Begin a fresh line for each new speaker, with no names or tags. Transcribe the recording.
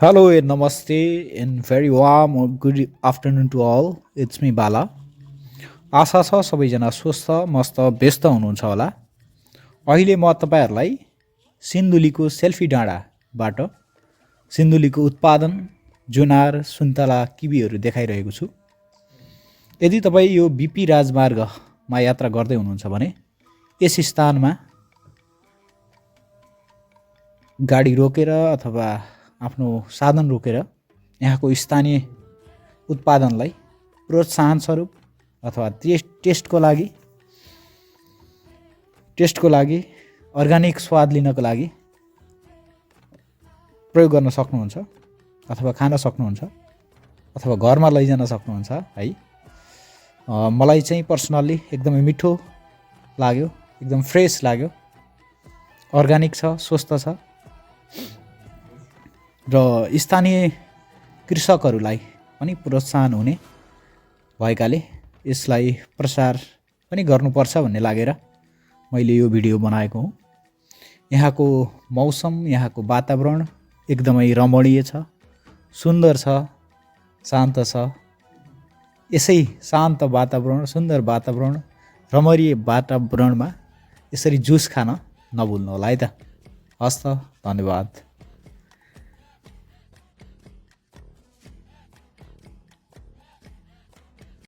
Hello and namaste and very warm good afternoon to all. It's me Bala. आशा छ सबैजना स्वस्थ मस्त व्यस्त हुनुहुन्छ होला। अहिले म तपाईँहरूलाई सिन्धुलीको सेल्फी डाँडाबाट सिन्धुलीको उत्पादन जुनार सुन्तला किवीहरू देखाइरहेको छु। यदि तपाईँ यो बिपी राजमार्गमा यात्रा गर्दै हुनुहुन्छ भने यस स्थानमा गाडी रोकेर अथवा आफ्नो साधन रोकेर यहाँको स्थानीय उत्पादनलाई प्रोत्साहन स्वरूप अथवा टेस्टको लागि अर्ग्यानिक स्वाद लिनको लागि प्रयोग गर्न सक्नुहुन्छ अथवा खान सक्नुहुन्छ अथवा घरमा लैजान सक्नुहुन्छ है। मलाई चाहिँ पर्सनली एकदमै मिठो लाग्यो, एकदम फ्रेश लाग्यो, अर्ग्यानिक छ, स्वस्थ छ र स्थानीय कृषकहरूलाई पनि प्रोत्साहन हुने भएकाले यसलाई प्रसार पनि गर्नुपर्छ भन्ने लागेर मैले यो भिडियो बनाएको हुँ। यहाँको मौसम, यहाँको वातावरण एकदमै रमणीय छ, सुन्दर छ, शान्त छ। यसै शान्त वातावरण, सुन्दर वातावरण, रमणीय वातावरणमा यसरी जुस खान नभुल्नु होला है त। हस् त, धन्यवाद।